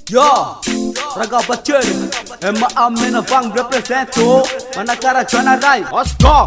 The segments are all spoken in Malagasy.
Yo, raga bachel, emma amena vang represent to Manakara chana rai. Let's go.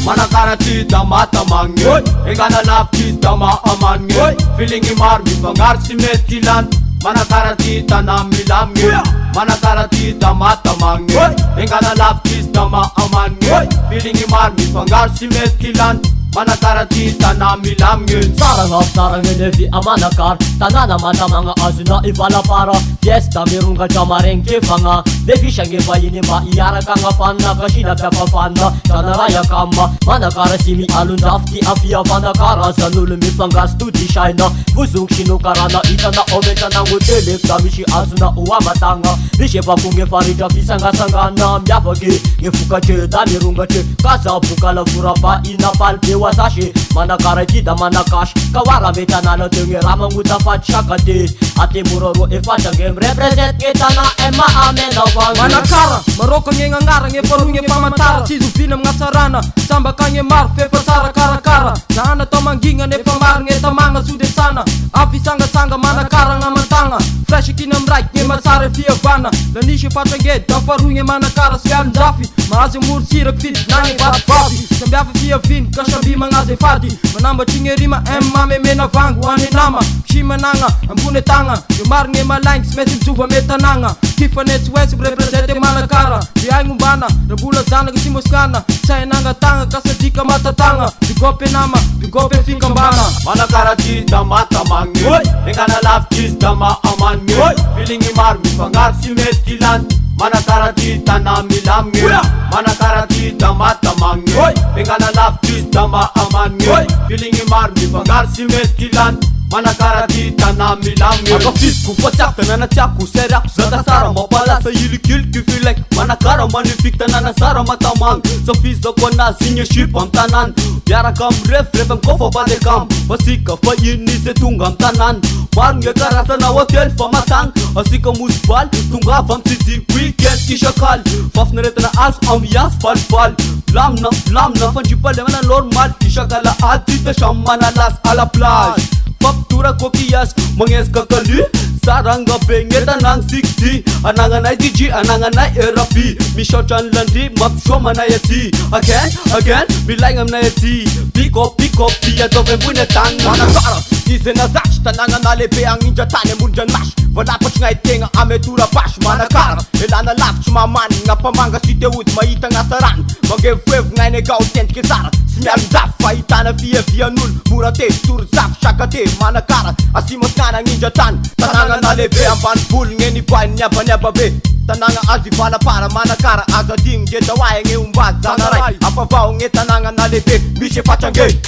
Manakara ti damata mangyo, engana lap ti dama amangyo. Feeling imar mi pangar si metilan. Manakara ti tanam milamyo. Manakara ti damata mangyo, engana lap ti dama amangyo. Feeling imar mi pangar si metilan. Manakara ti tanam milamyo. Sarang nevi amanakar, tanana mata mga azuna ibala para fiesta mirunga jamareng kifanga. Devi shange bayini ma iyara kanga panna kashina pepa panna tanaraya kama. Manakara simi alundafti afia manakara zanulu mi pangas tuti shaina. Buzung shinukarana itana ometa na ngutele kamishi azuna uwa matanga. Bishe papunge farija fisanga sangana mjapage ngefuka che damirunga che kaza bukala furapa ina palpe wasashi. Manakara jida manakash kawara meta na tenge ramanguta fatshakate ate muroro e fatshangem represent ketana ema amena wang. Manakara maroko ngenga ngara nge porunge pamatara sizu vina mngasarana samba kange mar fefa sara karakara nana tomanginga ne pamar nge tamanga sude sana afi sanga sanga manakara ngamantanga fresh kinam right nge masare fia vana lanishe fatsange dafarunge manakara sian dafi maaze mursira fit nange batfati sambiafi fia vin kashambi mangaze fati manamba chingerima emma me mena vangu ane nama shimananga ambune tanga yomar nge malang smesim tuva metananga kifanet west represent Manakara biang umbana rebula zana kisimuskana saya nanga tanga kasadika mata tanga bigope nama bigope fikambana. Manakara ti damata mangyo, engana lap ti dama amangyo. Feeling imar mi pangar si metilan. Manakara ti tanam milamyo. Manakara ti damata mangyo, engana lap ti dama amangyo. Feeling imar mi pangar si metilan. Manakara ti tanam milamyo. Aga fis ku pacak tanana chaku serak zada sara mapala sa yilikil ki feel like Manakara manifik tanana sara matamang. Sa fis da kona sinya ship am tanan. Biara kam ref am kofa pade kam. Pasika fa yini se tungam tanan. Marnge karasa na hotel fa matang. Asika musbal tunga fam city weekend ki shakal. Faf neret na as ambiance fal. Lam na fan jipal mana normal ki shakala ati ta shamana las ala plage. Paptura kokiyas manges kakali saranga bengeta nang 60 ananga na DG ananga na RP mi shochan landi map shoma na yati again mi like am na yati pick up pia to vembune tang. Manakara izena zach tananga na lepe ang ninja tane munjan mash wala pa ngai tenga ametura bash. Manakara elana laf chumaman nga pamanga siteut maita nga saran magefev ngai ne gau tent kisara sinyal zaf faitana via nul murate sur zaf shakate. Manakara asimos kana ninja tan tananga na lebe amban full ngeni pan nyapa be tananga azifala para Manakara azading geta wae nge umbat zanarai apa vao nge tananga na lebe bishe fachange.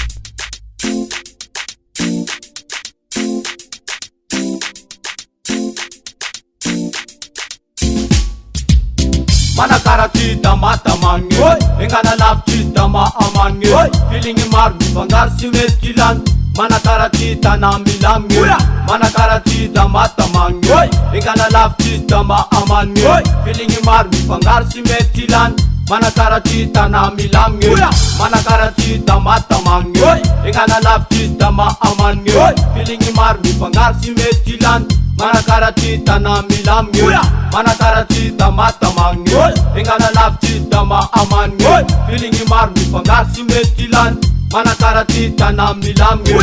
Manakara ti damata mangyo, engana lap ti dama amangyo. Feeling imar mi pangar si metilan. Manakara ti tanam milamyo. Manakara ti damata mangyo, engana lap ti dama amangyo. Feeling imar mi pangar si metilan. Manakara ti tanam milamyo. Manakara ti damata mangyo, engana lap ti dama amangyo. Feeling imar mi pangar si metilan. Manakara ti tanam milamyo. Manakara ti damata mangyo, engana lap ti dama amangyo. Feeling imar mi pangar si metilan. Manakara ti tanam milamyo.